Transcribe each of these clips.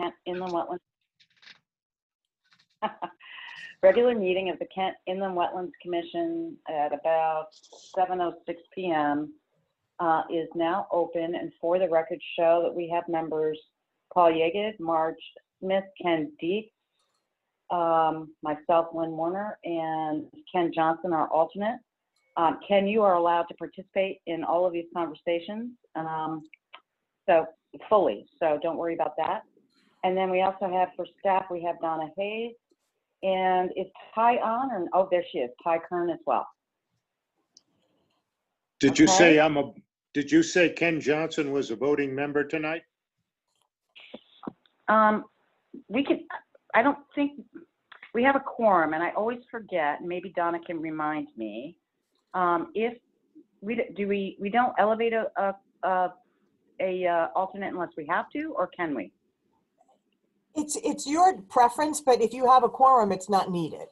Kent Inland Wetlands. Regular meeting of the Kent Inland Wetlands Commission at about 7:06 p.m. Is now open, and for the record show that we have members Paul Yeager, Marge Smith, Ken Deek, myself, Lynn Warner, and Ken Johnson, our alternate. Ken, you are allowed to participate in all of these conversations, so fully, so don't worry about that. And then we also have for staff, we have Donna Hayes, and is Ty on? Or, oh, there she is, Ty Kern as well. Did you say did you say Ken Johnson was a voting member tonight? We can, I don't think, we have a quorum, and I always forget, maybe Donna can remind me. If we don't elevate a alternate unless we have to, or can we? It's your preference, but if you have a quorum, it's not needed.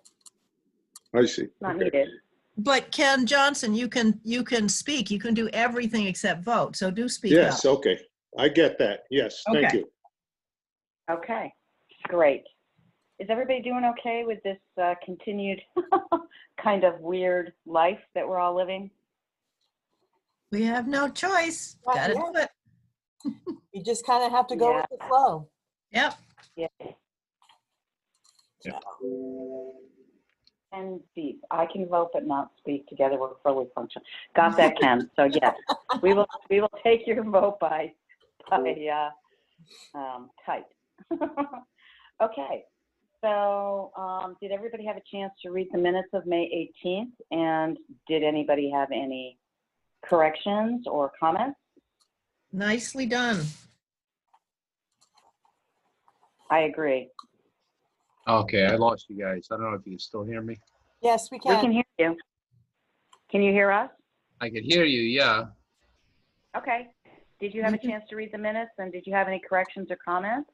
I see. Not Okay. needed. But Ken Johnson, you can speak. You can do everything except vote. So do speak Yes, up. okay. I get that. Yes, thank Okay. you. Okay, great. Is everybody doing okay with this continued kind of weird life that we're all living? We have no choice. Not Got to yet. do it. You just kind of have to go Yeah. with the flow. Yep. Yeah. Yeah. And speak. I can vote but not speak. Together we're fully functional. Got that, Ken? So yes, we will take your vote by type. Okay. So did everybody have a chance to read the minutes of May 18th? And did anybody have any corrections or comments? Nicely done. I agree. Okay, I lost you guys. I don't know if you can still hear me. Yes, we We can can. hear you. Can you hear us? I can hear you, yeah. Okay. Did you have a chance to read the minutes, and did you have any corrections or comments?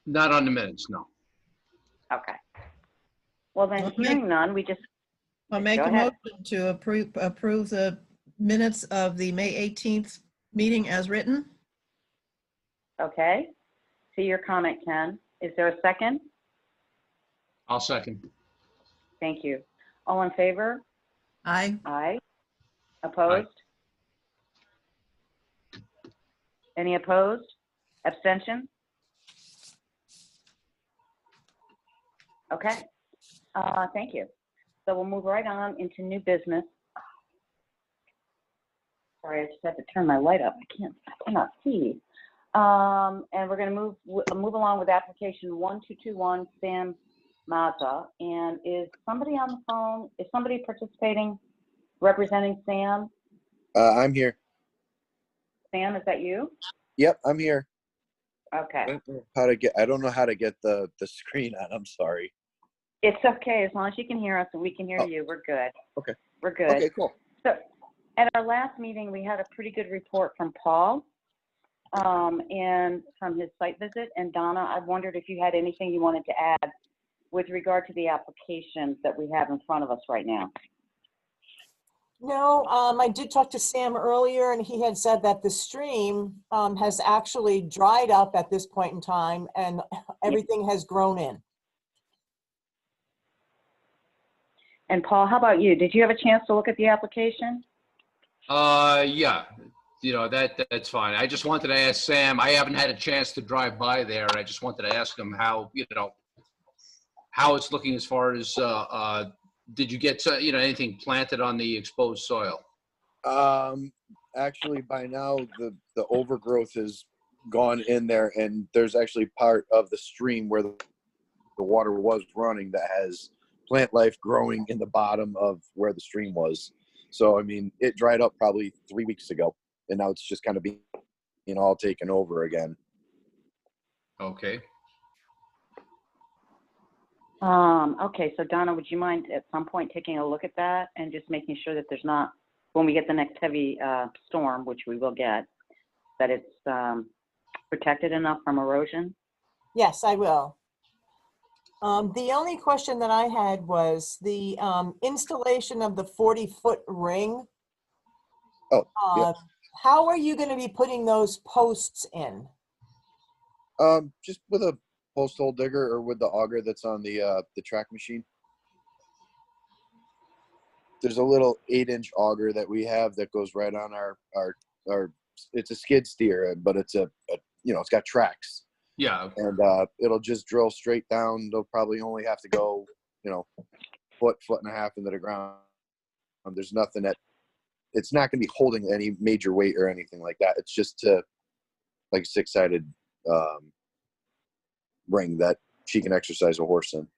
Not on the minutes, no. Okay. Well, then, Okay. hearing none, we just, I'll make Go a ahead. motion to approve the minutes of the May 18th meeting as written. okay. See your comment, Ken. Is there a second? I'll second. Thank you. All in favor? Aye. Aye. Opposed? Any opposed? Abstention? Okay. Thank you. So we'll move right on into new business. Sorry, I just had to turn my light up. I cannot see. And we're going to move along with application 1221 Sam Mazza. And is somebody on the phone? Is somebody participating, representing Sam? I'm here. Sam, is that you? Yep, I'm here. Okay. I don't know how to get the screen on. I'm sorry. It's okay. As long as you can hear us and we can hear Oh. you, we're good. Okay. We're good. Okay, cool. So at our last meeting, we had a pretty good report from Paul and from his site visit. And Donna, I wondered if you had anything you wanted to add with regard to the applications that we have in front of us right now. No, I did talk to Sam earlier, and he had said that the stream has actually dried up at this point in time, and everything has grown in. And Paul, how about you? Did you have a chance to look at the application? Yeah, that's fine. I just wanted to ask Sam, I haven't had a chance to drive by there. I just wanted to ask him how, how it's looking as far as, did you get, anything planted on the exposed soil? Actually, by now the overgrowth has gone in there, and there's actually part of the stream where the water was running that has plant life growing in the bottom of where the stream was. So, I mean, it dried up probably 3 weeks ago, and now it's just kind of being all taken over again. Okay. Okay, so Donna, would you mind at some point taking a look at that and just making sure that there's not, when we get the next heavy storm, which we will get, that it's protected enough from erosion? Yes, I will. The only question that I had was the installation of the 40-foot ring. Oh, yeah. How are you going to be putting those posts in? Just with a post hole digger or with the auger that's on the track machine. There's a little 8-inch auger that we have that goes right on our it's a skid steer, but it's a it's got tracks. Yeah, And it'll just drill straight down. They'll probably only have to go, foot and a half into the ground. There's nothing it's not going to be holding any major weight or anything like that. It's just like a 6-sided ring that she can exercise a horse in.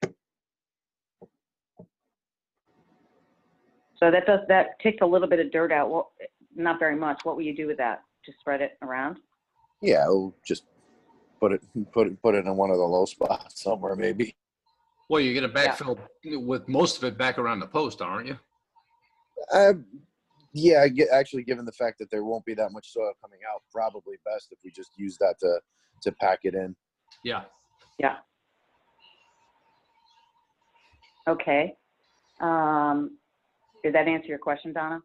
So that takes a little bit of dirt out. Well, not very much. What will you do with that? Just spread it around? Yeah, I'll just put it in one of the low spots somewhere, maybe. well, you're gonna backfill with most of it back around the post, aren't you? Yeah, actually, given the fact that there won't be that much soil coming out, probably best if we just use that to pack it in. Yeah. Yeah. Okay. Did that answer your question, Donna?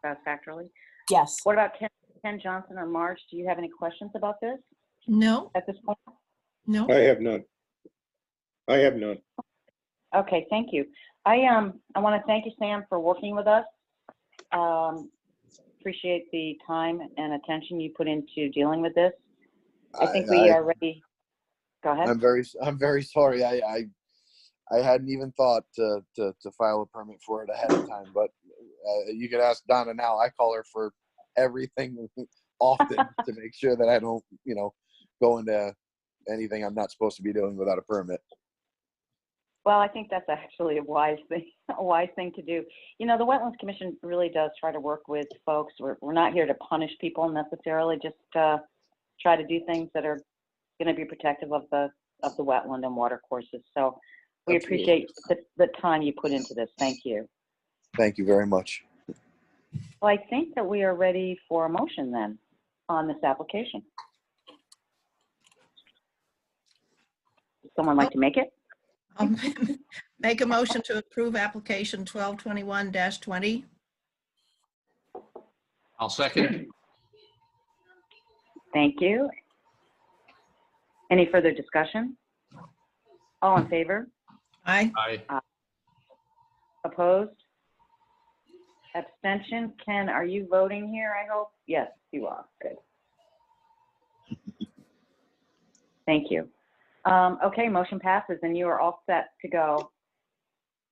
Satisfactorily? Yes. What about Ken Johnson or Marge? Do you have any questions about this No, at this point? no. I have none. I have none. Okay, thank you. I want to thank you, Sam, for working with us. Appreciate the time and attention you put into dealing with this. I think we are ready. Go ahead. I'm very sorry. I hadn't even thought to file a permit for it ahead of time, but you could ask Donna now. I call her for everything often to make sure that I don't, go into anything I'm not supposed to be doing without a permit. Well, I think that's actually a wise thing to do. The Wetlands Commission really does try to work with folks. We're not here to punish people necessarily, just try to do things that are going to be protective of the wetland and water courses. So we Absolutely. appreciate the time you put into this. Thank you. Thank you very much. Well, I think that we are ready for a motion then on this application. Would someone like to make it? I'll make a motion to approve application 1221-20. I'll second. Thank you. Any further discussion? All in favor? Aye. Aye. Opposed? Abstention? Ken, are you voting here, I hope? Yes, you are. Good. Thank you. Okay, motion passes and you are all set to go.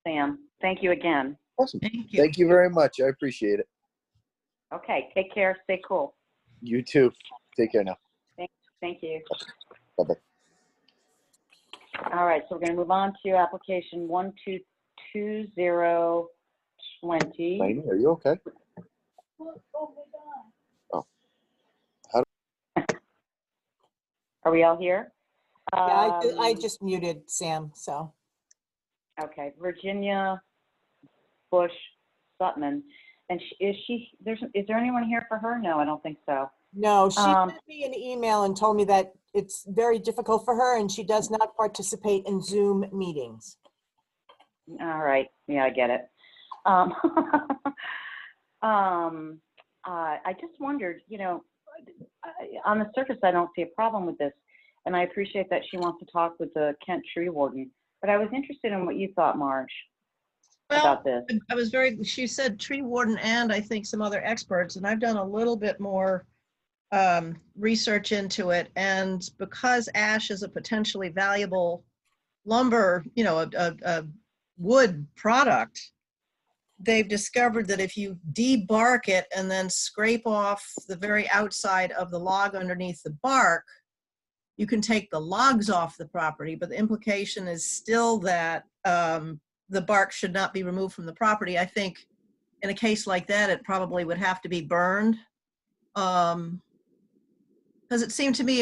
Sam, thank you again. Awesome. Thank you. Thank you very much. I appreciate it. Okay, take care. Stay cool. You too. Take care now. Thank you. Bye-bye. All right, so we're going to move on to application 122020. Lainey, are you okay? Are we all here? Yeah, I just muted Sam, so. Okay, Virginia Bush Sutman. And is there anyone here for her? No, I don't think so. No, she sent me an email and told me that it's very difficult for her and she does not participate in Zoom meetings. All right, yeah, I get it. I just wondered, on the surface, I don't see a problem with this. And I appreciate that she wants to talk with the Kent tree warden. But I was interested in what you thought, Marge, about this. She said tree warden and I think some other experts, and I've done a little bit more research into it. And because ash is a potentially valuable lumber, a wood product, they've discovered that if you debark it and then scrape off the very outside of the log underneath the bark, you can take the logs off the property, but the implication is still that the bark should not be removed from the property. I think in a case like that, it probably would have to be burned. Because it seemed to me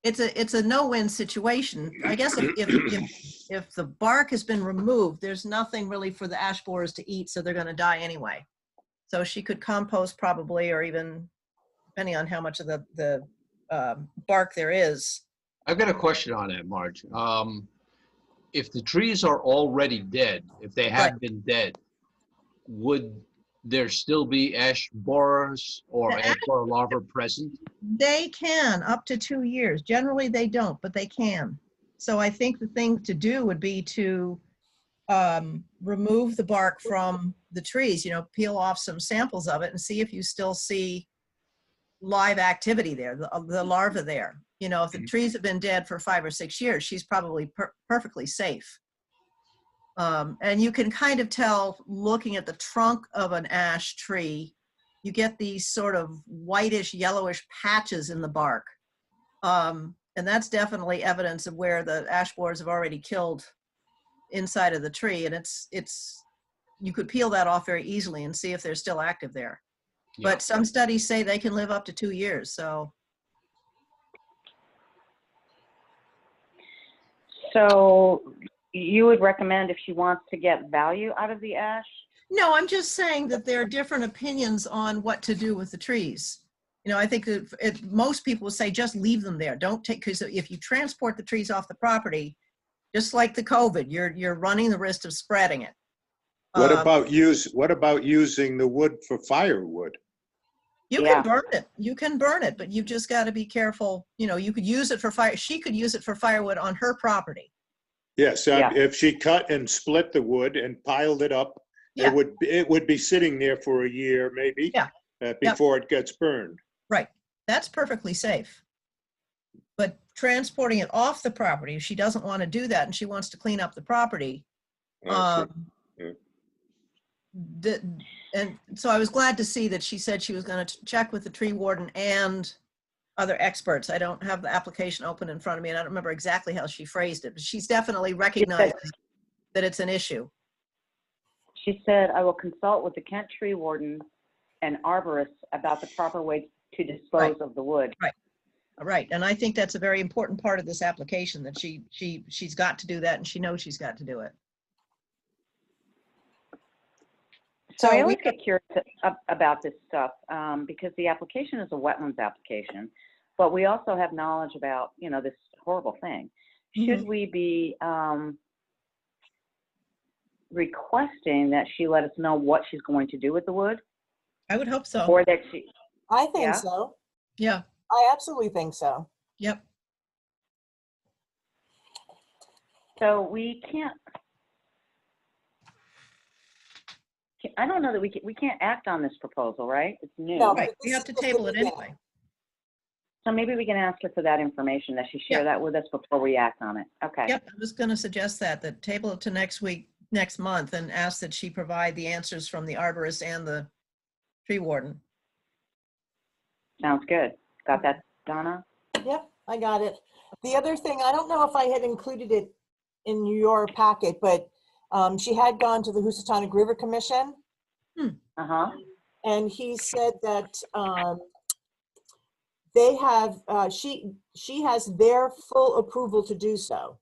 it's a no-win situation. I guess if the bark has been removed, there's nothing really for the ash borers to eat, so they're going to die anyway. So she could compost probably, or even depending on how much of the bark there is. I've got a question on that, Marge. If the trees are already dead, if they have been dead, would there still be ash borers or The ash borer larvae present? They can, up to 2 years. Generally, they don't, but they can. So I think the thing to do would be to remove the bark from the trees, peel off some samples of it and see if you still see live activity there, the larva there. If the trees have been dead for 5 or 6 years, she's probably perfectly safe. And you can kind of tell looking at the trunk of an ash tree, you get these sort of whitish, yellowish patches in the bark. And that's definitely evidence of where the ash borers have already killed inside of the tree. And you could peel that off very easily and see if they're still active there. Yeah. But some studies say they can live up to 2 years, so. So you would recommend if she wants to get value out of the ash? No, I'm just saying that there are different opinions on what to do with the trees. I think that most people would say just leave them there. Don't take, because if you transport the trees off the property, just like the COVID, you're running the risk of spreading it. What about using the wood for firewood? You Yeah. can burn it. You can burn it, but you've just got to be careful. You could use it for fire. She could use it for firewood on her property. Yes, Yeah. if she cut and split the wood and piled it up, Yeah. it would be sitting there for a year maybe. Yeah. Before it gets burned. Right. That's perfectly safe. But transporting it off the property, if she doesn't want to do that and she wants to clean up the property, I see. Yeah. and so I was glad to see that she said she was going to check with the tree warden and other experts. I don't have the application open in front of me, and I don't remember exactly how she phrased it, but she's definitely recognizing that it's an issue. She said, I will consult with the Kent tree warden and arborists about the proper way to dispose of the wood. Right, and I think that's a very important part of this application, that she's got to do that, and she knows she's got to do it. So I we always get curious about this stuff because the application is a wetlands application, but we also have knowledge about, this horrible thing. Should we be requesting that she let us know what she's going to do with the wood? I would hope so. Or that she, I think Yeah. so. Yeah, I absolutely think so. yep. so we can't, I don't know that we can't act on this proposal, right? It's new. No. Right, but we this have to is just table the it beginning. anyway. So maybe we can ask her for that information, that she share that with us before we act on it. Okay. Yep, I was going to suggest that table it to next month, and ask that she provide the answers from the arborist and the tree warden. Sounds good. Got that, Donna? Yep, I got it. The other thing, I don't know if I had included it in your packet, but she had gone to the Housatonic River Commission, Uh-huh. and he said that they have, she has their full approval to do so.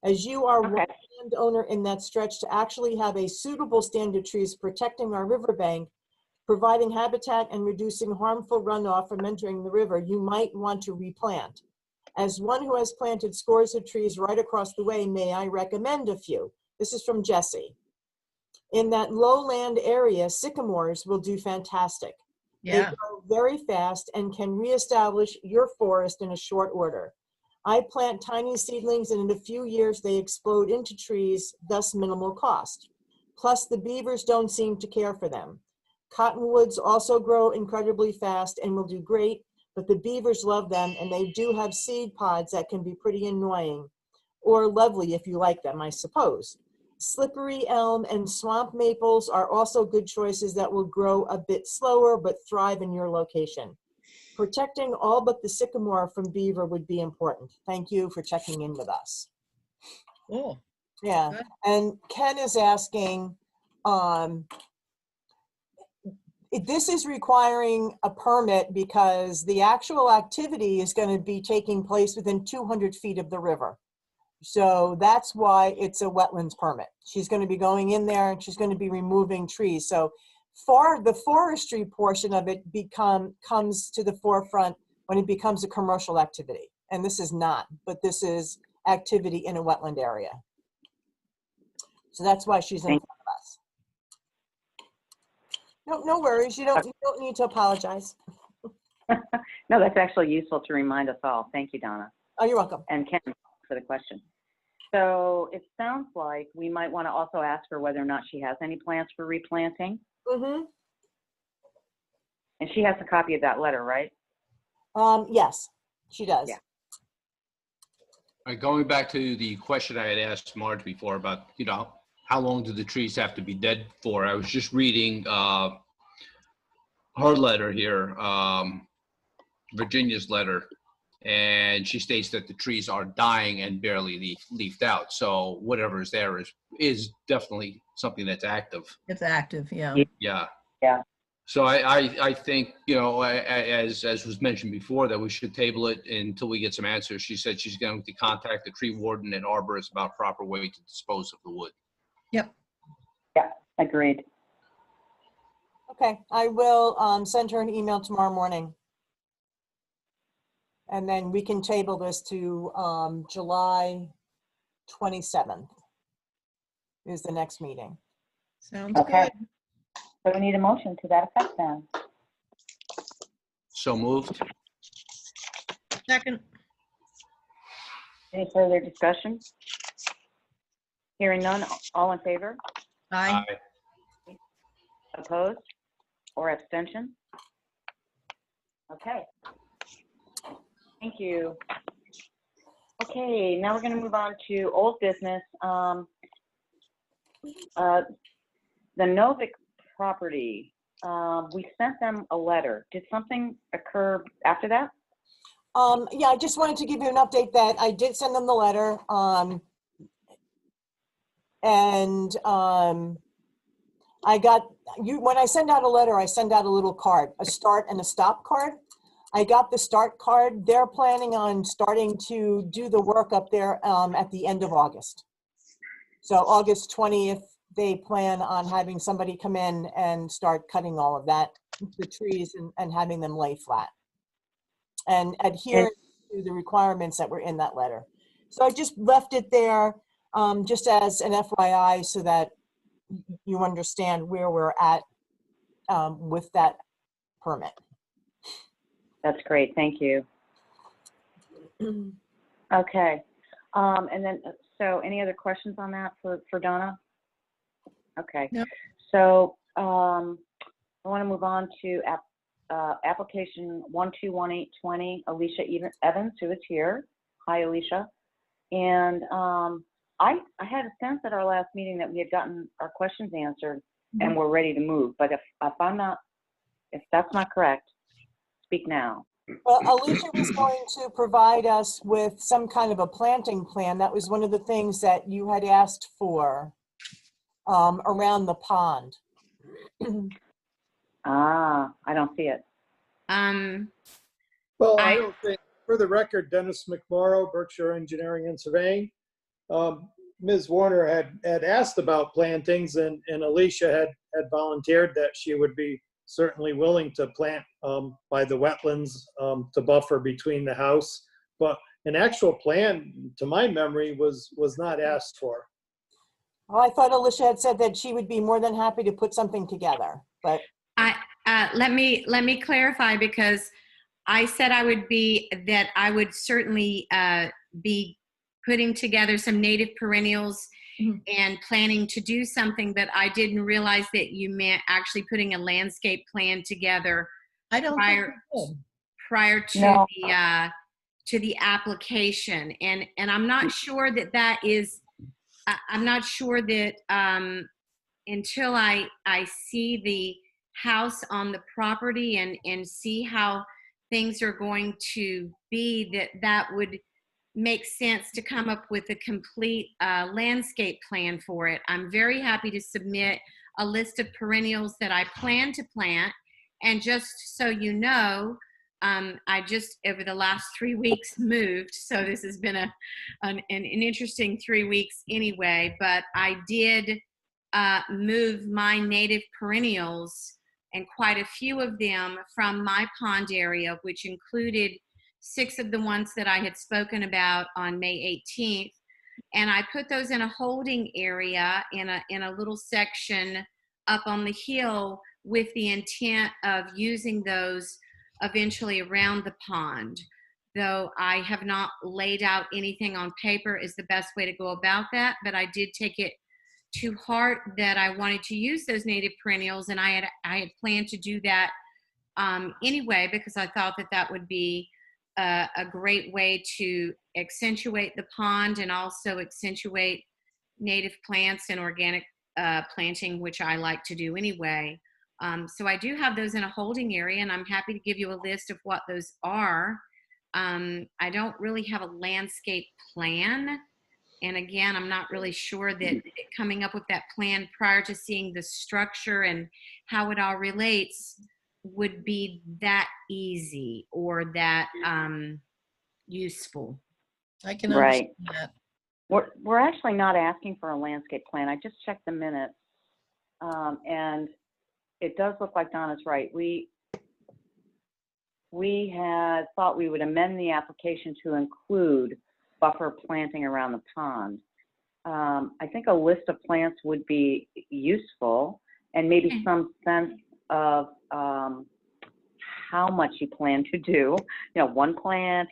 As you are one landowner in that stretch, to actually have a suitable stand of trees protecting our riverbank, providing habitat and reducing harmful runoff from entering the river, you might want to replant. As one who has planted scores of trees right across the way, may I recommend a few? This is from Jesse. In that lowland area, sycamores will do fantastic. Yeah, They grow very fast and can reestablish your forest in a short order. I plant tiny seedlings, and in a few years they explode into trees, thus minimal cost. Plus, the beavers don't seem to care for them. Cottonwoods also grow incredibly fast and will do great, but the beavers love them, and they do have seed pods that can be pretty annoying, or lovely if you like them, I suppose. Slippery elm and swamp maples are also good choices that will grow a bit slower but thrive in your location. Protecting all but the sycamore from beaver would be important. Thank you for checking in with us. cool. Yeah, Good. and Ken is asking, this is requiring a permit because the actual activity is going to be taking place within 200 feet of the river. So that's why it's a wetlands permit. She's going to be going in there and she's going to be removing trees. So for the forestry portion of it comes to the forefront when it becomes a commercial activity. And this is not, but this is activity in a wetland area. So that's why she's in front of us. No worries. You don't need to apologize. No, that's actually useful to remind us all. Thank you, Donna. Oh, you're welcome. And Ken for the question. So it sounds like we might want to also ask her whether or not she has any plans for replanting. Mm-hmm. And she has a copy of that letter, right? Yes, she does. Yeah. All right, going back to the question I had asked Marge before about, how long do the trees have to be dead for? I was just reading her letter here, Virginia's letter, and she states that the trees are dying and barely leafed out. So whatever is there is definitely something that's active. It's active, yeah. Yeah. Yeah. So I think, as was mentioned before, that we should table it until we get some answers. She said she's going to contact the tree warden and arborist about proper way to dispose of the wood. Yep. Yeah, agreed. Okay, I will send her an email tomorrow morning. And then we can table this to July 27th is the next meeting. Sounds Okay. good. So we need a motion to that effect then. So moved. Second. Any further discussion? Hearing none, all in favor? Aye. Opposed or abstention? Okay. Thank you. Okay, now we're going to move on to old business. The Novick property, we sent them a letter. Did something occur after that? Yeah, I just wanted to give you an update that I did send them the letter. I got when I send out a letter, I send out a little card, a start and a stop card. I got the start card. They're planning on starting to do the work up there at the end of August. So August 20th, they plan on having somebody come in and start cutting all of that, the trees, and having them lay flat and adhere to the requirements that were in that letter. So I just left it there just as an FYI so that you understand where we're at with that permit. That's great, thank you. Okay, and then, so any other questions on that for Donna? Okay, Nope. So I want to move on to application 121820, Alicia Evans, who is here. Hi, Alicia. And I had a sense at our last meeting that we had gotten our questions answered and we're ready to move. But if that's not correct, speak now. Well, Alicia was going to provide us with some kind of a planting plan. That was one of the things that you had asked for around the pond. I don't see it. Well, I don't think, for the record, Dennis McMorrow, Berkshire Engineering and Surveying. Ms. Warner had asked about plantings, and Alicia had volunteered that she would be certainly willing to plant by the wetlands to buffer between the house. But an actual plan, to my memory, was not asked for. Well, I thought Alicia had said that she would be more than happy to put something together, but let me clarify, because I said I would certainly be putting together some native perennials and planning to do something, but I didn't realize that you meant actually putting a landscape plan together I don't prior to No. the application. And I'm not sure that is, I'm not sure that until I see the house on the property and see how things are going to be, that would make sense to come up with a complete landscape plan for it. I'm very happy to submit a list of perennials that I plan to plant. And just so you know, I just, over the last 3 weeks, moved. So this has been an interesting 3 weeks anyway, but I did move my native perennials, and quite a few of them, from my pond area, which included 6 of the ones that I had spoken about on May 18th. And I put those in a holding area in a little section up on the hill with the intent of using those eventually around the pond. Though I have not laid out anything on paper is the best way to go about that, but I did take it to heart that I wanted to use those native perennials, and I had planned to do that anyway, because I thought that that would be a great way to accentuate the pond and also accentuate native plants and organic planting, which I like to do anyway. So I do have those in a holding area, and I'm happy to give you a list of what those are. I don't really have a landscape plan. And again, I'm not really sure that coming up with that plan prior to seeing the structure and how it all relates would be that easy or that useful. I can Right. understand that. We're actually not asking for a landscape plan. I just checked the minutes. And it does look like Donna's right. We had thought we would amend the application to include buffer planting around the pond. I think a list of plants would be useful, and maybe some sense of how much you plan to do. 1 plant,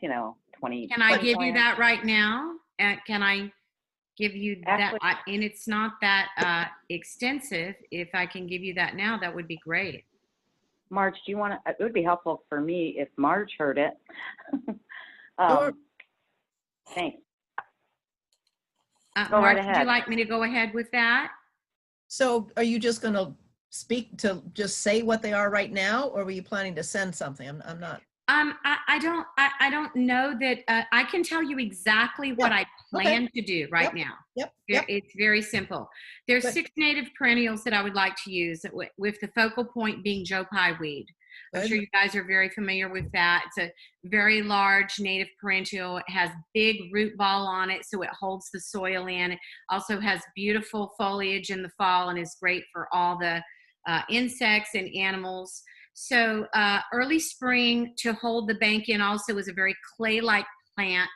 20. Can I 20 give you plants. that right now? Can I give you Actually- that? And it's not that extensive. If I can give you that now, that would be great. Marge, do you want to? It would be helpful for me if Marge heard it. Sure. Thanks. Go Mark, right would you ahead. like me to go ahead with that? So are you just going to speak to just say what they are right now, or were you planning to send something? I'm not. I don't know that I can tell you exactly what I plan to do right now. Yep. It's very simple. There's Good. 6 native perennials that I would like to use, with the focal point being Joe Pye weed. I'm Good. sure you guys are very familiar with that. It's a very large native perennial. It has big root ball on it, so it holds the soil in. It also has beautiful foliage in the fall and is great for all the insects and animals. So early spring to hold the bank in also is a very clay-like plant,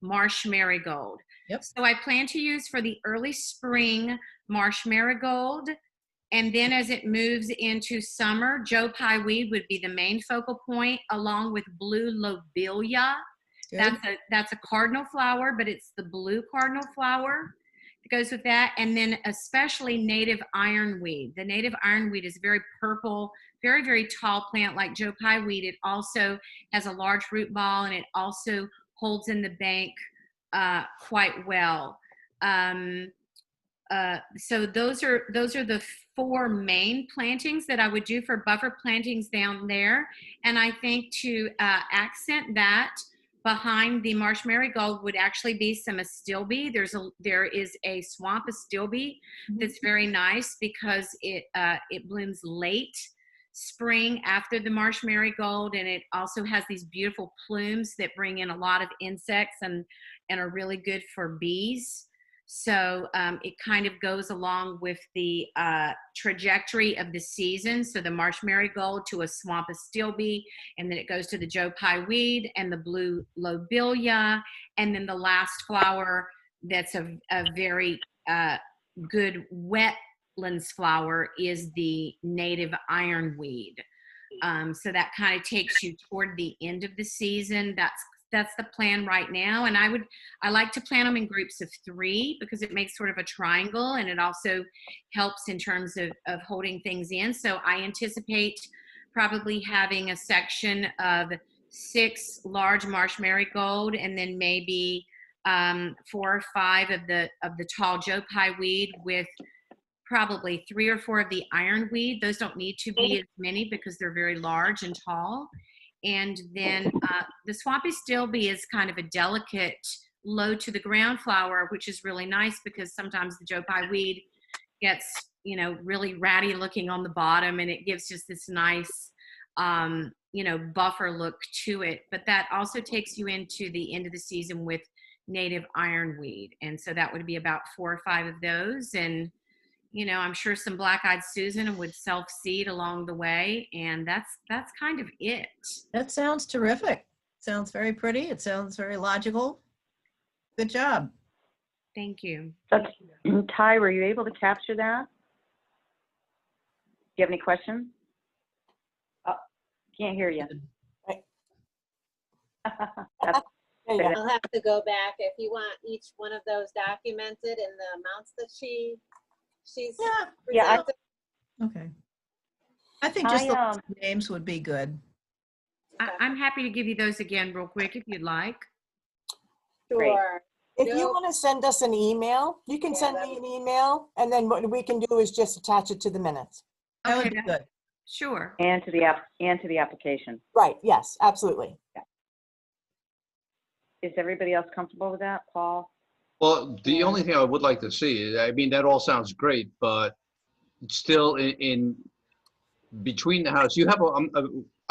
marsh marigold. Yep. So I plan to use for the early spring marsh marigold, and then as it moves into summer, Joe Pye weed would be the main focal point, along with blue lobelia. Good. That's a cardinal flower, but it's the blue cardinal flower that goes with that. And then especially native ironweed. The native ironweed is very purple, very, very tall plant like Joe Pye weed. It also has a large root ball, and it also holds in the bank quite well. So those are the 4 main plantings that I would do for buffer plantings down there. And I think to accent that, behind the marsh marigold would actually be some astilbe. There is a swamp astilbe that's very nice because it blooms late spring after the marsh marigold, and it also has these beautiful plumes that bring in a lot of insects and are really good for bees. So it kind of goes along with the trajectory of the season. So the marsh marigold to a swamp astilbe, and then it goes to the Joe Pye weed and the blue lobelia, and then the last flower that's a very good wetlands flower is the native ironweed. So that kind of takes you toward the end of the season. That's the plan right now. And I like to plant them in groups of 3 because it makes sort of a triangle, and it also helps in terms of holding things in. So I anticipate probably having a section of 6 large marsh marigold, and then maybe 4 or 5 of the tall Joe Pye weed, with probably 3 or 4 of the ironweed. Those don't need to be as many because they're very large and tall. And then the swampy stilbe is kind of a delicate, low to the ground flower, which is really nice because sometimes the Joe Pye weed gets, really ratty looking on the bottom, and it gives just this nice, buffer look to it. But that also takes you into the end of the season with native ironweed. And so that would be about 4 or 5 of those. And I'm sure some black-eyed Susan would self-seed along the way, and that's kind of it. That sounds terrific. Sounds very pretty. It sounds very logical. Good job. Thank you. Ty, were you able to capture that? Do you have any questions? Can't hear you. Right. That's- There you go. I'll have to go back if you want each one of those documented and the amounts that she's Yeah, I- presented. Okay. I think just the I, list of names would be good. I'm happy to give you those again real quick if you'd like. Great. Sure. If you No. want to send us an email, you can Yeah, send that me an email, and then what we can do is just attach it to the minutes. That would Okay, be good. sure. and to the application. Right, yes, absolutely. Is everybody else comfortable with that, Paul? Well, the Yeah. only thing I would like to see, is, I mean, that all sounds great, but still in between the house, you have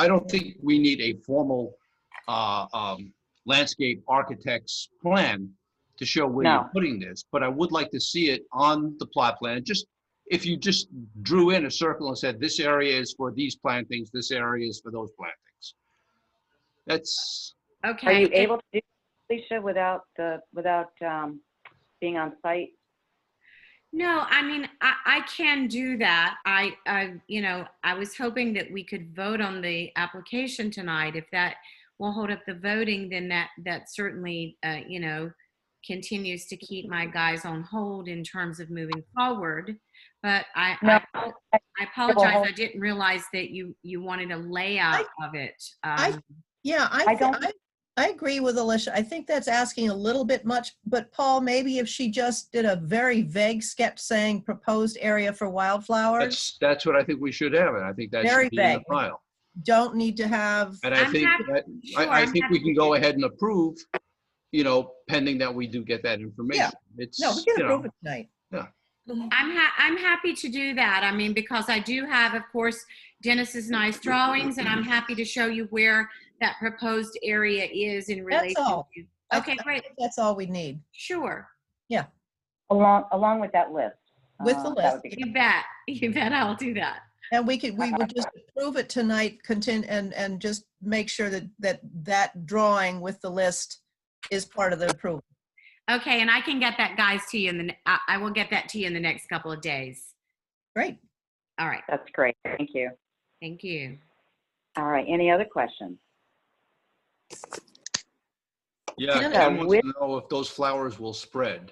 I don't think we need a formal landscape architect's plan to show where No. you're putting this, but I would like to see it on the plot plan. Just if you just drew in a circle and said, this area is for these plantings, this area is for those plantings. That's, Okay. Are you able to do, Alicia, without being on site? No, I mean, I can do that. You know, I was hoping that we could vote on the application tonight. If that will hold up the voting, then that certainly, you know, continues to keep my guys on hold in terms of moving forward. But No. I apologize. I didn't realize that you wanted a layout of it. Yeah, I agree with Alicia. I think that's asking a little bit much, but Paul, maybe if she just did a very vague sketch saying proposed area for wildflowers, that's what I think we should have, and I think that Very should be in the vague. file. don't need to have, And I I'm think, happy- that- sure, I I'm think happy we can to go do ahead and approve, you know, pending that we do get that information. It's, no, we can you know, approve it tonight. I'm happy to do that. I mean, because I do have, of course, Dennis's nice drawings, and I'm happy to show you where that proposed area is in relation all. to. I Okay, great. think that's all we need. Sure. Along with that list. With the that list. would be You bet. You bet I'll do that. And we would just approve it tonight, and just make sure that drawing with the list is part of the approval. Okay, and I can get that, guys, to you I will get that to you in the next couple of days. Great. All right. That's great. Thank you. Thank you. All right. Any other questions? yeah, Ken, Ken wants with- to know if those flowers will spread.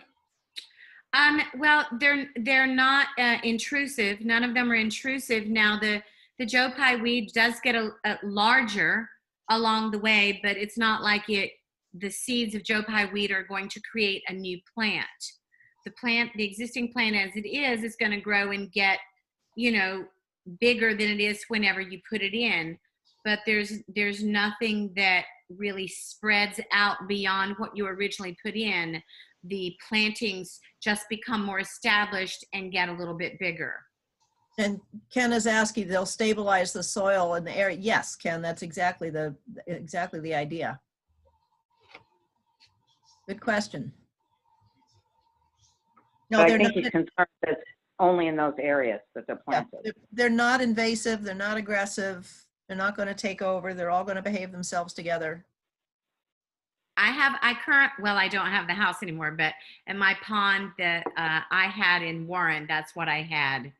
Well, they're not intrusive. None of them are intrusive. Now, the Joe Pye weed does get a larger along the way, but it's not like the seeds of Joe Pye weed are going to create a new plant. The existing plant as it is going to grow and get, you know, bigger than it is whenever you put it in. But there's nothing that really spreads out beyond what you originally put in. The plantings just become more established and get a little bit bigger. And Ken is asking, they'll stabilize the soil in the area. Yes, Ken, that's exactly the idea. Good question. No, But I they're think not. he's concerned that it's only in those areas that they're Yeah, planted. they're not invasive. They're not aggressive. They're not going to take over. They're all going to behave themselves together. I don't have the house anymore, but in my pond that I had in Warren, that's what I had.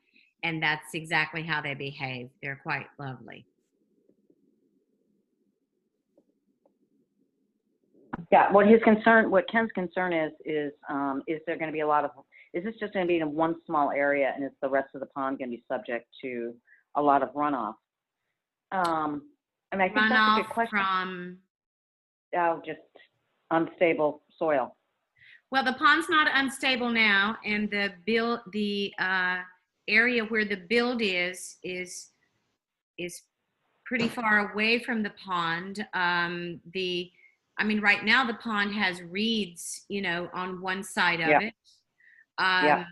And that's exactly how they behave. They're quite lovely. Yeah, what Ken's concern is there going to be is this just going to be in one small area, and is the rest of the pond going to be subject to a lot of runoff? I mean, I think that's a Runoff good question. from, Just unstable soil. well, the pond's not unstable now, and the area where the build is pretty far away from the pond. I mean, right now the pond has reeds, you know, on one side of Yeah. it. Yeah.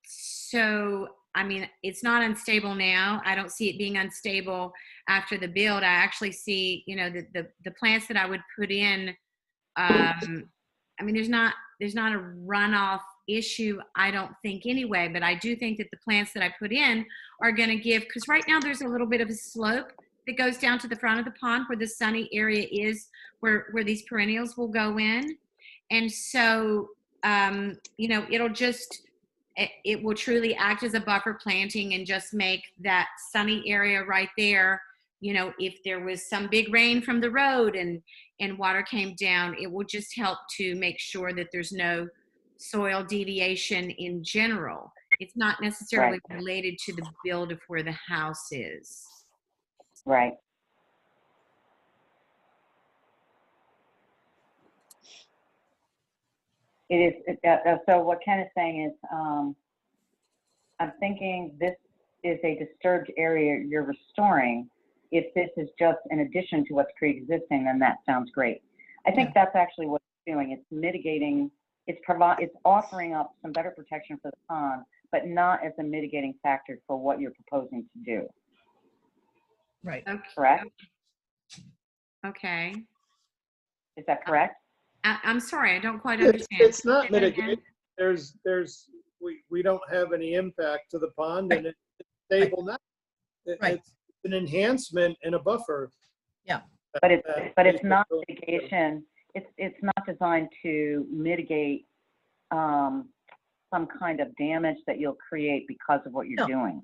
So, I mean, it's not unstable now. I don't see it being unstable after the build. I actually see, you know, the plants that I would put in. I mean, there's not a runoff issue, I don't think anyway, but I do think that the plants that I put in are going to give, because right now there's a little bit of a slope that goes down to the front of the pond where the sunny area is, where these perennials will go in. And so, you know, it will truly act as a buffer planting and just make that sunny area right there if there was some big rain from the road and water came down, it will just help to make sure that there's no soil deviation in general. It's not necessarily related to the build of where the house is. Right. It is, so what Ken is saying is, I'm thinking this is a disturbed area you're restoring. If this is just in addition to what's pre-existing, then that sounds great. I think that's actually what it's doing. It's mitigating, it's offering up some better protection for the pond, but not as a mitigating factor for what you're proposing to do. Right. Okay. Correct? Okay. Is that correct? I'm sorry, I don't quite understand. It's not Say that again. mitigated. We don't have any impact to the pond, and it's stable now. It's an enhancement and a buffer. Yeah. But it's not mitigation. It's not designed to mitigate some kind of damage that you'll create because of what you're doing.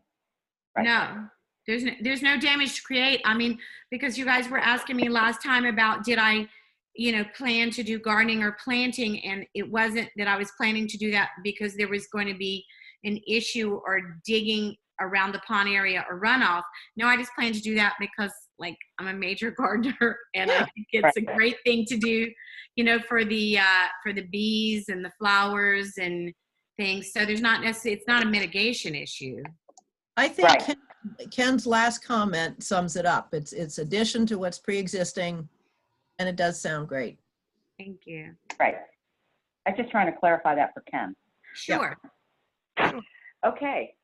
Right? No, there's no damage to create. I mean, because you guys were asking me last time about did I, plan to do gardening or planting, and it wasn't that I was planning to do that because there was going to be an issue or digging around the pond area or runoff. No, I just plan to do that because I'm a major gardener and I think it's a great thing to do, for the bees and the flowers and things. So there's not necessarily, it's not a mitigation issue. I think Ken's last comment sums it up. It's addition to what's pre-existing, and it does sound great. Thank you. Right. I'm just trying to clarify that for Ken. Sure. Okay.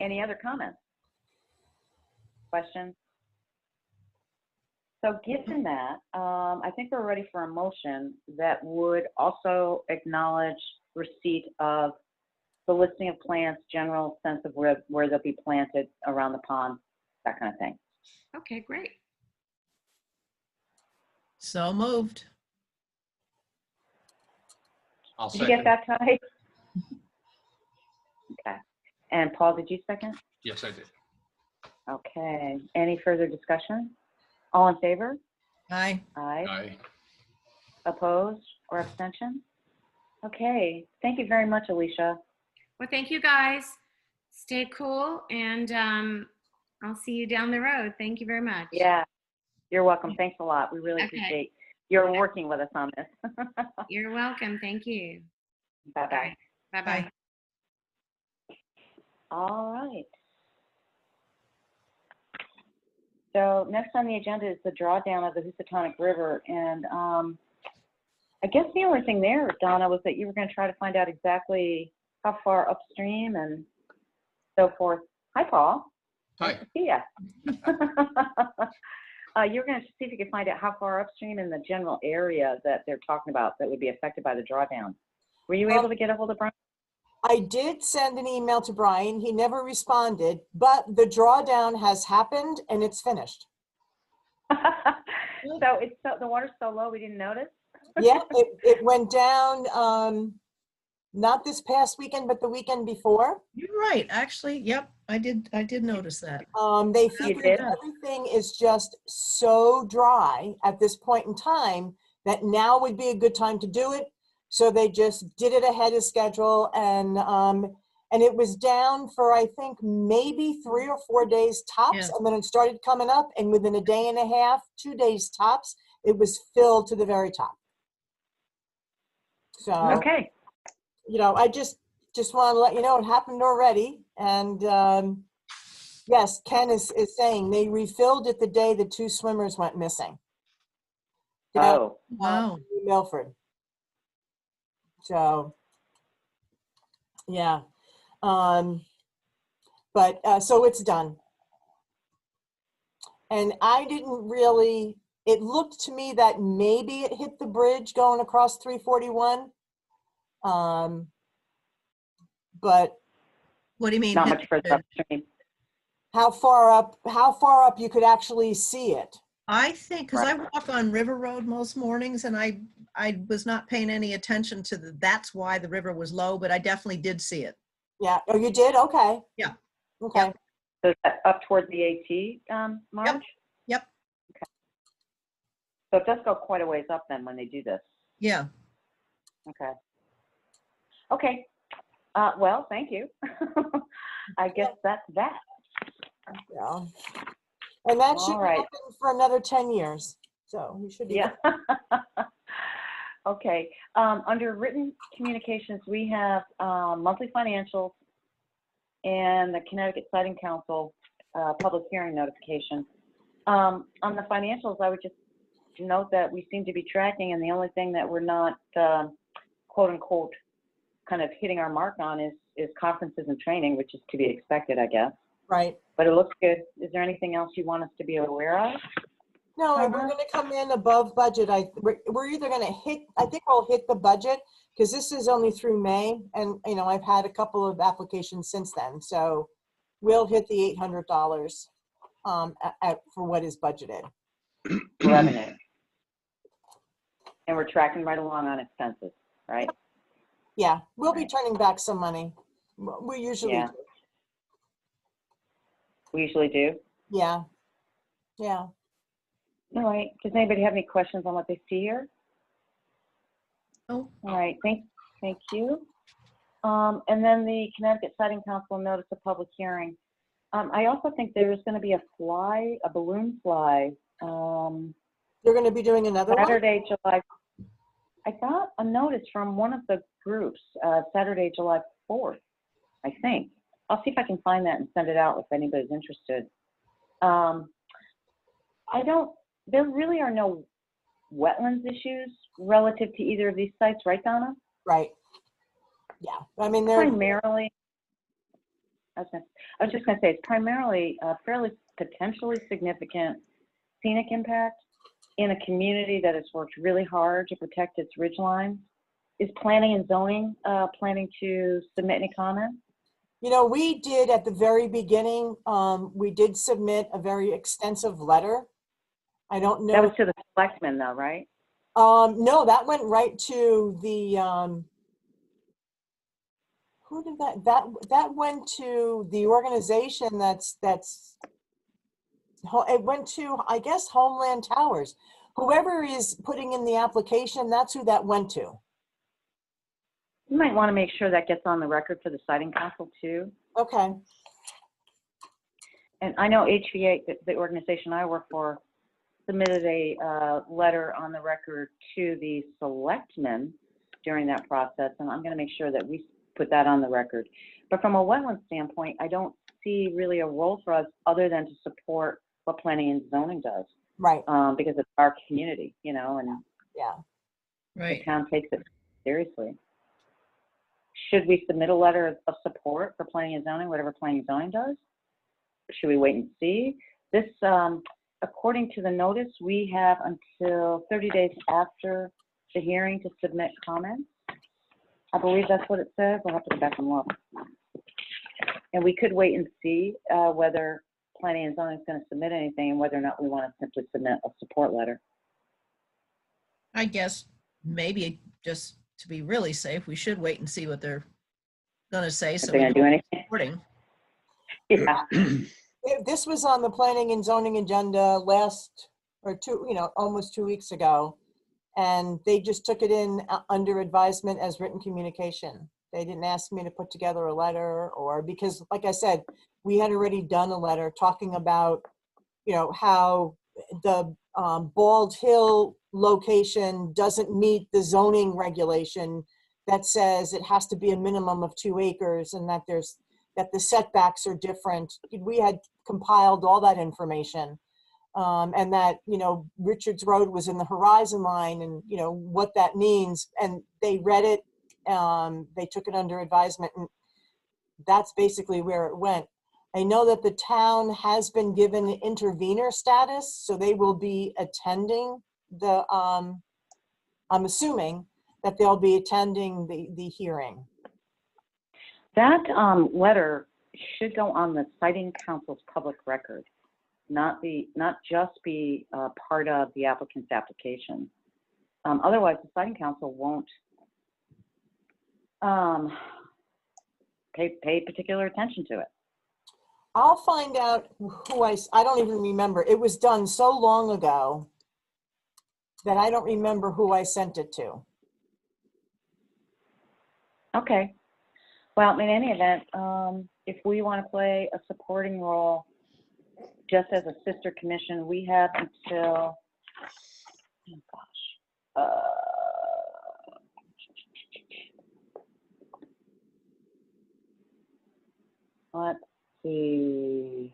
Any other comments? Questions? So given that, I think we're ready for a motion that would also acknowledge receipt of the listing of plants, general sense of where they'll be planted around the pond, that kind of thing. Okay, great. So moved. I'll Did you get second. that, Ty? Okay. And Paul, did you second? Yes, I did. Okay. Any further discussion? All in favor? Aye. Aye. Aye. Opposed or abstention? Okay. Thank you very much, Alicia. Well, thank you guys. Stay cool, and I'll see you down the road. Thank you very much. Yeah. You're welcome. Thanks a lot. We really Okay. appreciate your working with us on this. You're welcome. Thank you. Bye-bye. Bye-bye. All right. So next on the agenda is the drawdown of the Housatonic River. And I guess the only thing there, Donna, was that you were going to try to find out exactly how far upstream and so forth. Hi, Paul. Hi. Nice to see ya. You were going to see if you could find out how far upstream in the general area that they're talking about that would be affected by the drawdown. Were you able to get a hold of Brian? I did send an email to Brian. He never responded, but the drawdown has happened and it's finished. So the water's so low we didn't notice? Yeah, it went down, not this past weekend, but the weekend before. You're right. Actually, yep, I did notice that. They You figured did? everything is just so dry at this point in time that now would be a good time to do it. So they just did it ahead of schedule, and it was down for, I think, maybe 3 or 4 days tops. Yeah. And then it started coming up, and within a day and a half, 2 days tops, it was filled to the very top. So, Okay. I just want to let you know it happened already. And yes, Ken is saying they refilled it the day the 2 swimmers went missing. Oh. Wow. In Milford. So, yeah. But so it's done. And I didn't really, it looked to me that maybe it hit the bridge going across 341. But What do you mean? Not hit much the further bridge? upstream. how far up you could actually see it. I think, because I walk on River Road most mornings, and I was not paying any attention to that's why the river was low, but I definitely did see it. Yeah. Oh, you did? Okay. Yeah. Okay. So is that up towards the AT, Marge? Yep. So it does go quite a ways up then when they do this. Yeah. Okay. Okay. Well, thank you. I guess that's that. Yeah. And that should All be right. open for another 10 years. So you should be. Yeah. Okay. Under written communications, we have monthly financials and the Connecticut Siting Council public hearing notification. On the financials, I would just note that we seem to be tracking, and the only thing that we're not, quote unquote, kind of hitting our mark on is conferences and training, which is to be expected, I guess. Right. But it looks good. Is there anything else you want us to be aware of? No, we're going to come in above budget. We're either going to hit, I think we'll hit the budget because this is only through May. And, you know, I've had a couple of applications since then. So we'll hit the $800 for what is budgeted. Revenue. And we're tracking right along on expenses, right? Yeah, we'll be Right. turning back some money. We usually Yeah. do. We usually do. Yeah. Yeah. All right. Does anybody have any questions on what they see here? Oh, All right. Thank you. And then the Connecticut Siting Council notice of public hearing. I also think there's going to be a balloon fly. You're going to be doing another one? Saturday, July. I got a notice from one of the groups, Saturday, July 4th, I think. I'll see if I can find that and send it out if anybody's interested. There really are no wetlands issues relative to either of these sites, right, Donna? Right. Yeah. I mean, they're Primarily, I was just going to say, it's primarily a fairly potentially significant scenic impact in a community that has worked really hard to protect its ridgeline. Is planning and zoning planning to submit any comments? You know, we did at the very beginning, we did submit a very extensive letter. I don't know. That was to the selectmen though, right? No, that went right to the, who did that went to the organization it went to, I guess, Homeland Towers. Whoever is putting in the application, that's who that went to. You might want to make sure that gets on the record for the Siting Council too. Okay. And I know HVA, the organization I work for, submitted a letter on the record to the selectmen during that process, and I'm going to make sure that we put that on the record. But from a wetland standpoint, I don't see really a role for us other than to support what planning and zoning does. Right. Because it's our community, you know, and Yeah. right. the town takes it seriously. Should we submit a letter of support for planning and zoning, whatever planning and zoning does? Should we wait and see? This, according to the notice, we have until 30 days after the hearing to submit comments. I believe that's what it says. I'll have to go back and look. And we could wait and see whether planning and zoning is going to submit anything and whether or not we want to simply submit a support letter. I guess maybe just to be really safe, we should wait and see what they're going to say. If So they're going to do anything. reporting. Yeah. This was on the planning and zoning agenda almost 2 weeks ago. And they just took it in under advisement as written communication. They didn't ask me to put together a letter because, like I said, we had already done a letter talking about, how the Bald Hill location doesn't meet the zoning regulation that says it has to be a minimum of 2 acres and that the setbacks are different. We had compiled all that information. And that, Richards Road was in the horizon line and, what that means. And they read it, they took it under advisement, and that's basically where it went. I know that the town has been given intervener status, so they will be attending I'm assuming that they'll be attending the hearing. That letter should go on the Siting Council's public record, not just be part of the applicant's application. Otherwise, the Siting Council won't pay particular attention to it. I'll find out who I don't even remember. It was done so long ago that I don't remember who I sent it to. Okay. Well, in any event, if we want to play a supporting role just as a sister commission, we have until, oh gosh, let's see.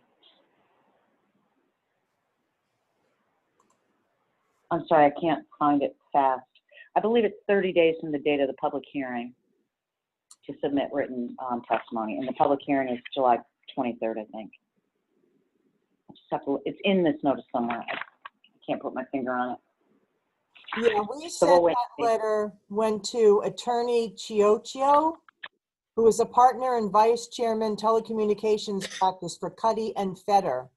I'm sorry, I can't find it fast. I believe it's 30 days from the date of the public hearing to submit written testimony, and the public hearing is July 23rd, I think. I just have to, it's in this notice somewhere. I can't put my finger on it. Yeah, we So sent we'll wait. that letter, went to Attorney Chiocchio, who is a partner and vice chairman telecommunications practice for Cuddy and Fetter.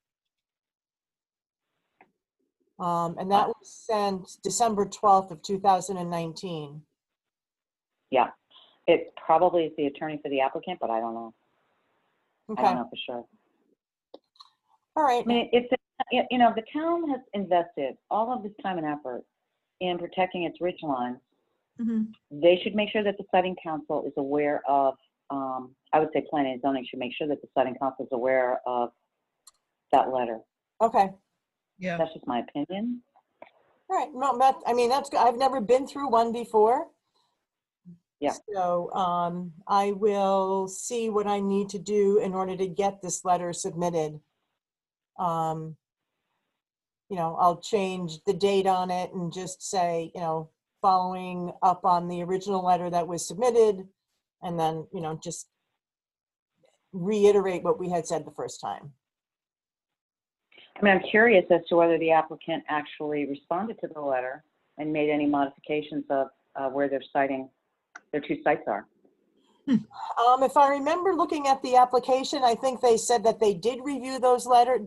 And that was sent December 12th of 2019. Yeah, it probably is the attorney for the applicant, but I don't know. I Okay, don't know for sure. all right. I mean, it's, you know, the town has invested all of this time and effort in protecting its ridge lines. Mhm. They should make sure that the siting council is aware of, I would say planning and zoning should make sure that the siting council is aware of that letter. Okay, Yeah. That's just my opinion. all right. No, that, I mean, that's good. I've never been through one before. Yeah. So I will see what I need to do in order to get this letter submitted. You know, I'll change the date on it and just say, you know, following up on the original letter that was submitted, and then, you know, just reiterate what we had said the first time. I mean, I'm curious as to whether the applicant actually responded to the letter and made any modifications of where their two sites are. If I remember looking at the application, I think they said that they did review the letter.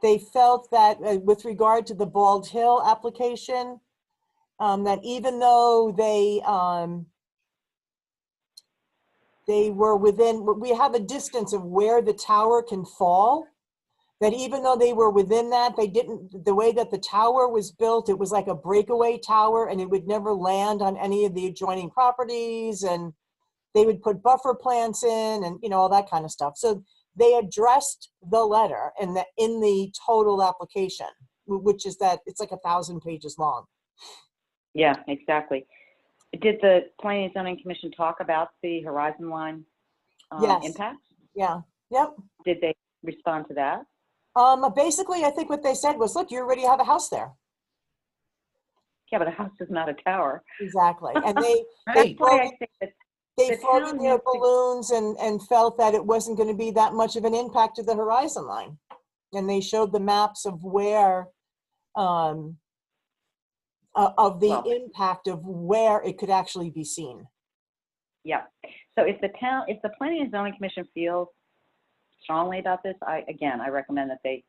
They felt that with regard to the Bald Hill application, that even though they were within, we have a distance of where the tower can fall, that even though they were within that, they didn't, the way that the tower was built, it was like a breakaway tower and it would never land on any of the adjoining properties, and they would put buffer plants in and, you know, all that kind of stuff. So they addressed the letter in the total application, which is that it's like 1,000 pages long. Yeah, exactly. Did the Planning and Zoning Commission talk about the horizon line Yes. impacts? Yeah, yep. Did they respond to that? Basically, I think what they said was, look, you already have a house there. Yeah, but a house is not a tower. Exactly. And Right. That's why I think that they the floated town their needs to- balloons and felt that it wasn't going to be that much of an impact to the horizon line. And they showed the maps of where, of the Well- impact of where it could actually be seen. Yeah. So if the Planning and Zoning Commission feels strongly about this, I recommend that they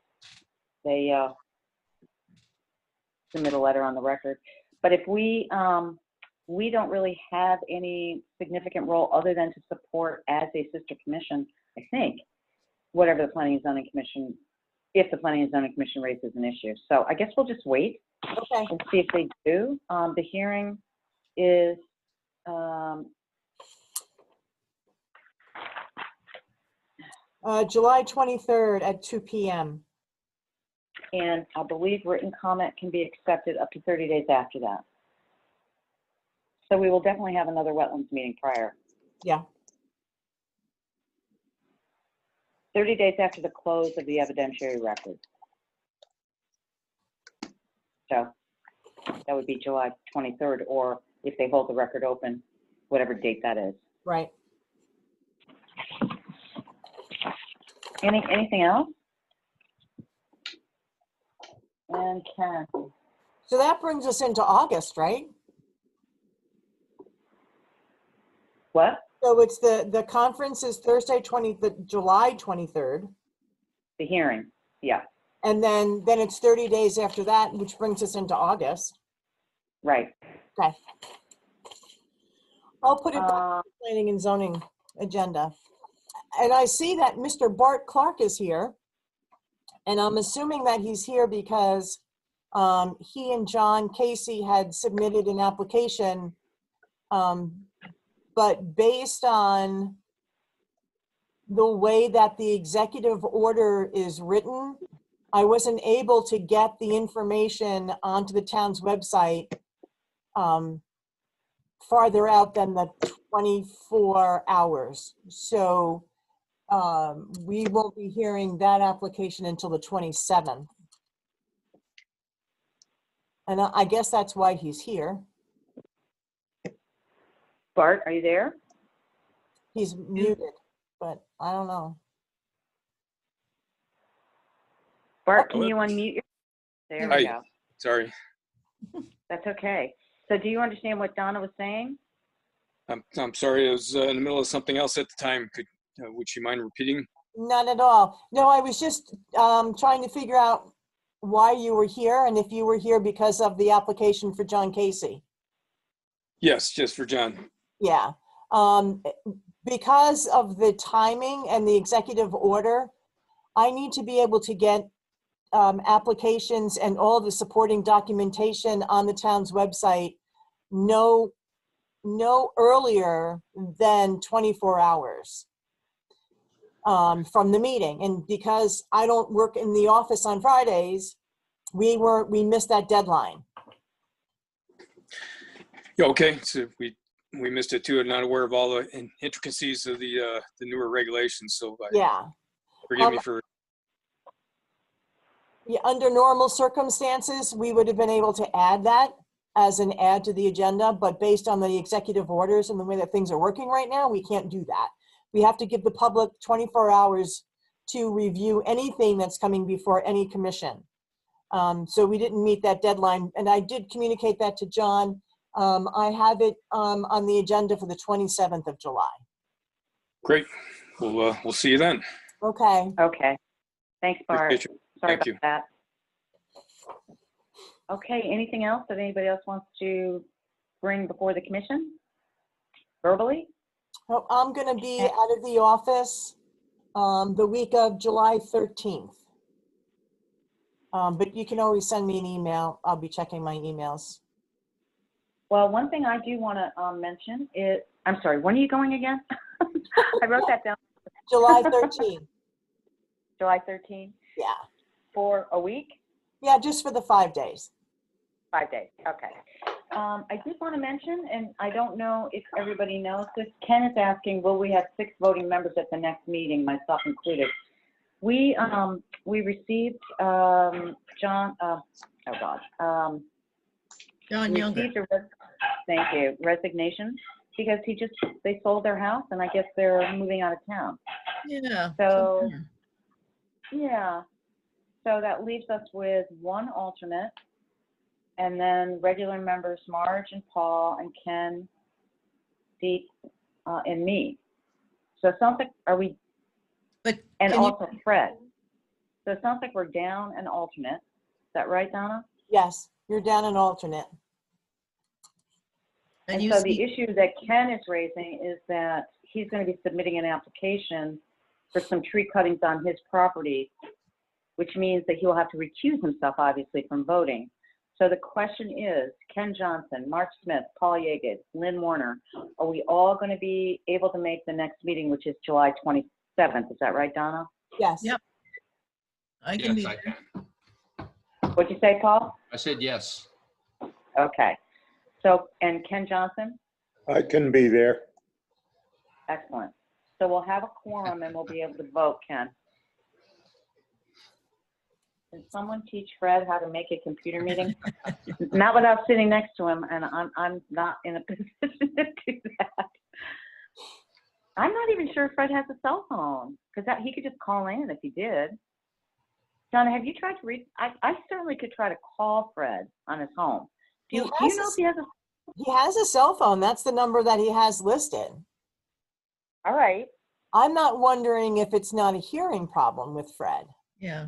submit a letter on the record. But if we don't really have any significant role other than to support as a sister commission, I think, whatever the Planning and Zoning Commission, if the Planning and Zoning Commission raises an issue. So I guess we'll just wait Okay. and see if they do. The hearing is July 23rd at 2 p.m. and I believe written comment can be accepted up to 30 days after that. So we will definitely have another wetlands meeting prior. Yeah. 30 days after the close of the evidentiary record. So that would be July 23rd, or if they hold the record open, whatever date that is. Right. Anything else? And Karen. So that brings us into August, right? What? So it's the conference is Thursday, July 23rd. The hearing, yeah, And then it's 30 days after that, which brings us into August. right. Okay. I'll put it back on the planning and zoning agenda. And I see that Mr. Bart Clark is here. And I'm assuming that he's here because he and John Casey had submitted an application. But based on the way that the executive order is written, I wasn't able to get the information onto the town's website farther out than the 24 hours. So we won't be hearing that application until the 27th. And I guess that's why he's here. Bart, are you there? He's muted, but I don't know. Bart, can you unmute your? There we Hi. go. Sorry. That's okay. So do you understand what Donna was saying? I'm sorry. I was in the middle of something else at the time. Would you mind repeating? Not at all. No, I was just trying to figure out why you were here and if you were here because of the application for John Casey. Yes, just for John. Yeah. Because of the timing and the executive order, I need to be able to get applications and all the supporting documentation on the town's website no earlier than 24 hours from the meeting. And because I don't work in the office on Fridays, we missed that deadline. Yeah, okay. So we missed it too. I'm not aware of all the intricacies of the newer regulations. So Yeah. forgive me for. Yeah, under normal circumstances, we would have been able to add that as an add to the agenda, but based on the executive orders and the way that things are working right now, we can't do that. We have to give the public 24 hours to review anything that's coming before any commission. So we didn't meet that deadline, and I did communicate that to John. I have it on the agenda for the 27th of July. Great. We'll see you then. Okay. Okay. Thanks, Bart. Appreciate you. Sorry Thank about you. that. Okay, anything else that anybody else wants to bring before the commission verbally? Oh, I'm going to be out of the office the week of July 13th. But you can always send me an email. I'll be checking my emails. Well, one thing I do want to mention is, I'm sorry, when are you going again? I wrote that down. July 13th. July 13th? Yeah. For a week? Yeah, just for the 5 days. 5 days, okay. I did want to mention, and I don't know if everybody knows this, Ken is asking, will we have 6 voting members at the next meeting, myself included? We received John Younger. Thank you, resignation, because they sold their house and I guess they're moving out of town. Yeah. So, yeah, so that leaves us with 1 alternate, and then regular members Marge and Paul and Ken, Steve, and me. So it sounds like, and also Fred. So it sounds like we're down an alternate. Is that right, Donna? Yes, you're down an alternate. And so the issue that Ken is raising is that he's going to be submitting an application for some tree cuttings on his property, which means that he will have to recuse himself, obviously, from voting. So the question is, Ken Johnson, Mark Smith, Paul Yeager, Lynn Warner, are we all going to be able to make the next meeting, which is July 27th? Is that right, Donna? Yes. Yep. I can Yes, be there. What'd you say, Paul? I said yes. Okay. So, and Ken Johnson? I can be there. Excellent. So we'll have a quorum and we'll be able to vote, Ken. Can someone teach Fred how to make a computer meeting? Not without sitting next to him, and I'm not in a position to do that. I'm not even sure if Fred has a cell phone, because he could just call in if he did. Donna, have you tried to reach? I certainly could try to call Fred on his home. Do you know if he has a? He has a cell phone. That's the number that he has listed. All right. I'm not wondering if it's not a hearing problem with Fred. Yeah.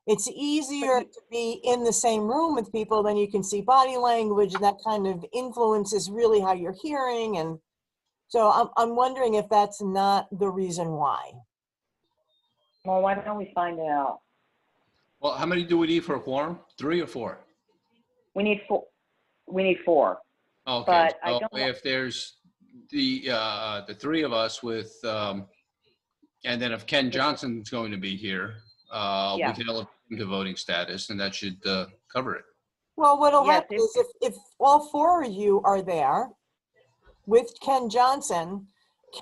It's easier to be in the same room with people, then you can see body language, and that kind of influences really how you're hearing. And so I'm wondering if that's not the reason why. Well, why don't we find out? Well, how many do we need for a quorum? 3 or 4? We need 4. We need 4. Okay, But I so don't know. if there's the 3 of us with, and then if Ken Johnson's going to be here, we Yeah. can elevate him to voting status, and that should cover it. Well, what'll Yes, happen is if all 4 of you are there with Ken Johnson,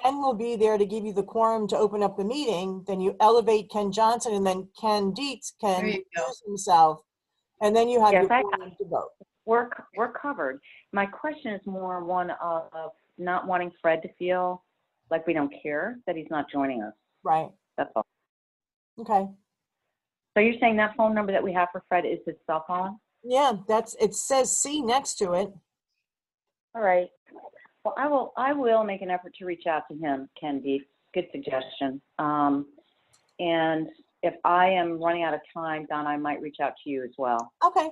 Ken will be there to give you the quorum to open up the meeting. Then you elevate Ken Johnson, and then Ken Dietz can There you go. recuse himself, and then you have Yes, your quorum to vote. We're covered. My question is more one of not wanting Fred to feel like we don't care that he's not joining us. Right. That's all. Okay. So you're saying that phone number that we have for Fred is his cell phone? Yeah, it says C next to it. All right. Well, I will make an effort to reach out to him, Ken Dietz. Good suggestion. And if I am running out of time, Don, I might reach out to you as well. Okay.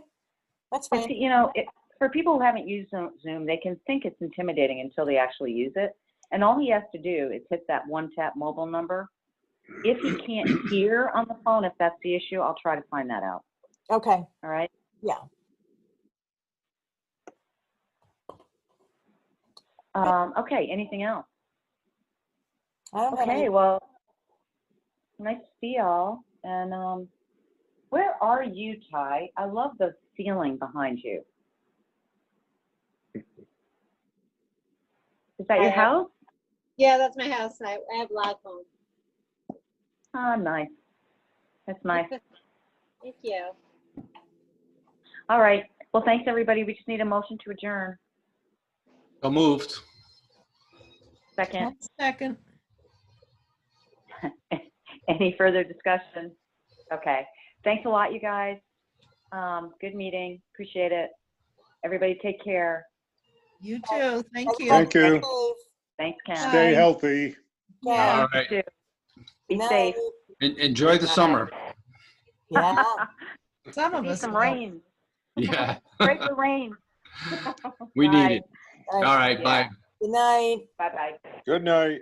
That's fine. You know, for people who haven't used Zoom, they can think it's intimidating until they actually use it. And all he has to do is hit that one-tap mobile number. If he can't hear on the phone, if that's the issue, I'll try to find that out. Okay. All right? Yeah. Okay, anything else? I don't have Okay, any. well, nice to see y'all. And where are you, Ty? I love the ceiling behind you. Is that your house? Yeah, that's my house. I have live phone. Ah, nice. That's nice. Thank you. All right. Well, thanks, everybody. We just need a motion to adjourn. So moved. Second. Second. Any further discussion? Okay. Thanks a lot, you guys. Good meeting. Appreciate it. Everybody take care. You too. Thank you. Thank you. Thanks, Ken. Stay Bye. healthy. Yeah. All right. You too. Be Night. safe. Enjoy the summer. Yeah. Some of Need us some will. rain. Yeah. Pray for rain. We need Bye. it. All right, bye. Good night. Bye-bye. Good night.